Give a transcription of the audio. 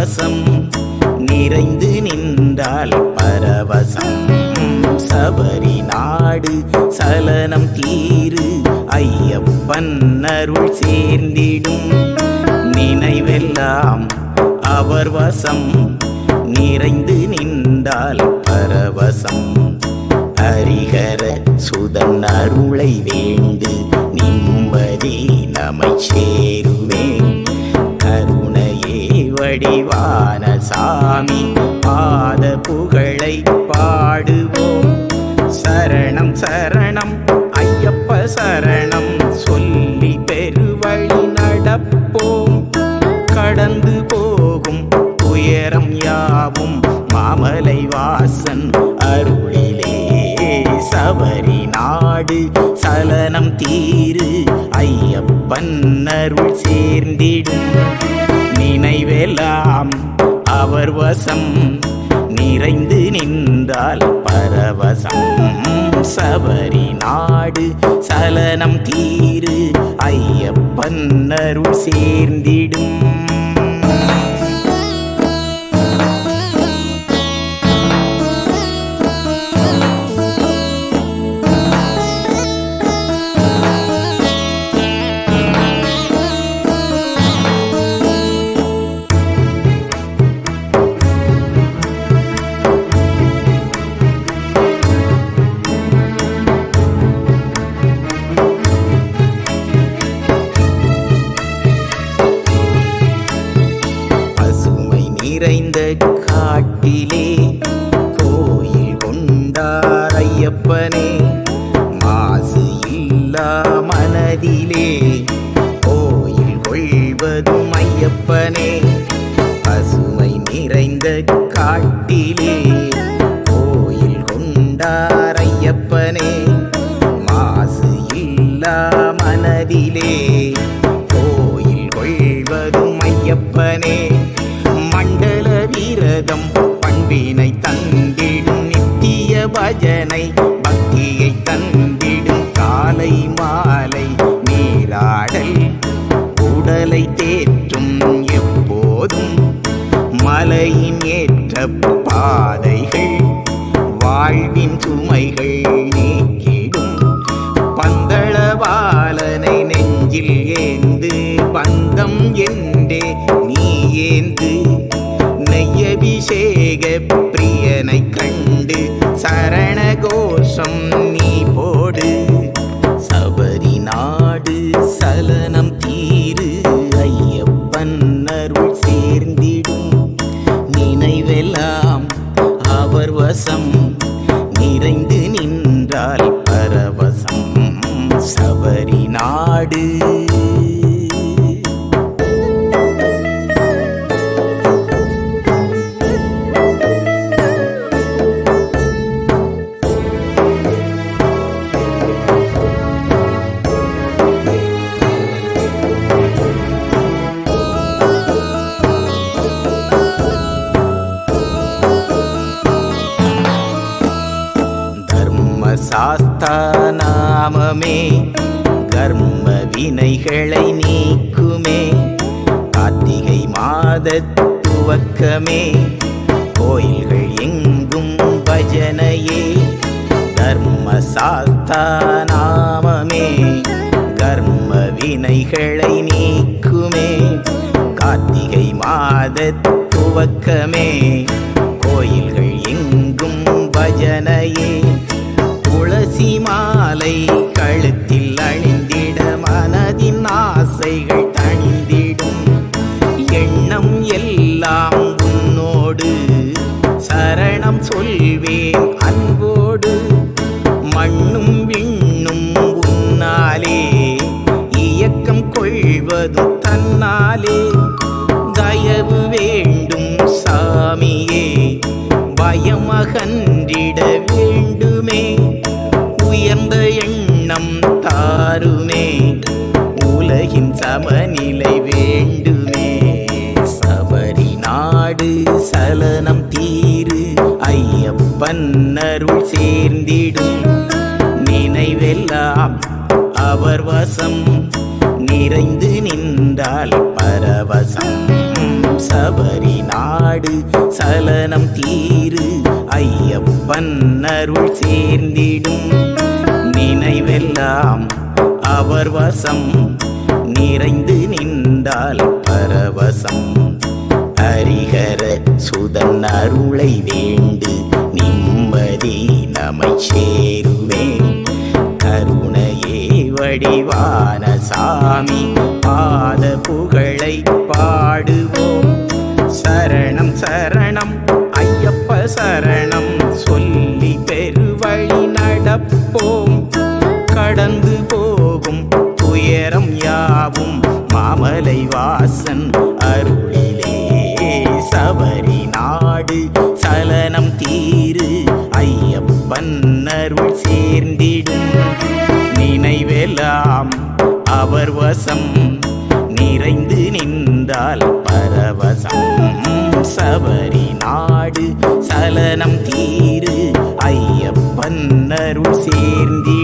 வசம் நிறைந்து நின்றால் பரவசம். சபரி நாடு சலனம் தீரு ஐயப்பன் அருள் சேர்ந்திடும். நினைவெல்லாம் அவர் வசம் நிறைந்து நின்றால் பரவசம். ஹரிஹர சுதன் அருளை வேண்டு நிம்மதி நமை சேருமே. கருணையே வடிவான சாமி பாத புகழை பாடுவோம். சரணம் சரணம் ஐயப்ப சரணம் சொல்லி பெருவழி நடப்போம். கடந்து போகும் துயரம் யாவும் மாமலை வாசன் அருளிலே. சபரி நாடு சலனம் தீரு ஐயப்பன் அருள் சேர்ந்திடும். நினைவெல்லாம் அவர் வசம் நிறைந்து நின்றால் பரவசம். சபரி நாடு சலனம் தீரு ஐயப்பன் அருள் சேர்ந்திடும். நிறைந்த காட்டிலே கோயில் கொண்டார் ஐயப்பனே. மாசு இல்லா மனதிலே கோயில் கொள்வதும் ஐயப்பனே. பசுமை நிறைந்த காட்டிலே கோயில் கொண்டார் ஐயப்பனே. மாசு இல்லா மனதிலே கோயில் கொள்வதும் ஐயப்பனே. மண்டல விரதம் பண்பினை தந்திடும் நித்திய பஜனை பக்தியை தந்திடும். காலை மாலை நீராடல் உடலை தேற்றும் எப்போதும். மலையின் ஏற்ற பாதைகள் வாழ்வின் சுமைகள் நீக்கிடும். பந்தளவாளனை நெஞ்சில் ஏந்து பந்தம் என்றே நீ ஏந்து. நெய்யபிஷேக பிரியனை கண்டு சரண கோஷம் நீ போடு. சபரி நாடு சலனம் தீரு ஐயப்பன் அருள் சேர்ந்திடும். நினைவெல்லாம் அவர் வசம் நிறைந்து நின்றால் பரவசம். சபரி நாடு சாஸ்தா நாமமே கர்ம வினைகளை நீக்குமே. கார்த்திகை மாத துவக்கமே கோயில்கள் எங்கும் பஜனையே. தர்ம சாஸ்தா நாமமே கர்ம வினைகளை நீக்குமே. கார்த்திகை மாத துவக்கமே கோயில்கள் எங்கும் பஜனையே. துளசி மாலை கழுத்தில் அணிந்திட மனதின் ஆசைகள் தணிந்திடும். எண்ணம் எல்லாம் உன்னோடு சரணம் சொல்வேன் அன்போடு. மண்ணும் விண்ணும் உன்னாலே இயக்கம் கொள்வதும் தன்னாலே. தயவு வேண்டும் சாமியே பயமகன்றிட வேண்டுமே. உயர்ந்த எண்ணம் தாருமே உலகின் சமநிலை வேண்டுமே. சபரி நாடு சலனம் தீரு ஐயப்பன் அருள் சேர்ந்திடும். நினைவெல்லாம் அவர் வசம் நிறைந்து நின்றால் பரவசம். சபரி நாடு சலனம் தீரு ஐயப்பன் அருள் சேர்ந்திடும் நினைவெல்லாம் அவர் வசம் நிறைந்து நின்றால் பரவசம் ஹரிஹர சுதன் அருளை வேண்டு நிம்மதி நமை சேருவே கருணையே வடிவான சாமி பாத புகழை பாடுவோம் சரணம் சரணம் ஐயப்ப சரணம் சொல்லி பெருவழி நடப்போம் கடந்து போகும் துயரம் யாவும் மாமலை வாசன் அருளிலே சபரி நாடு சலனம் தீரு ஐயப்பன் அருள் சேர்ந்திடும் நினைவெல்லாம் அவர் வசம் நிறைந்து நின்றால் பரவசம் சபரி நாடு சலனம் தீரு ஐயப்பன் அருள் சேர்ந்திடும்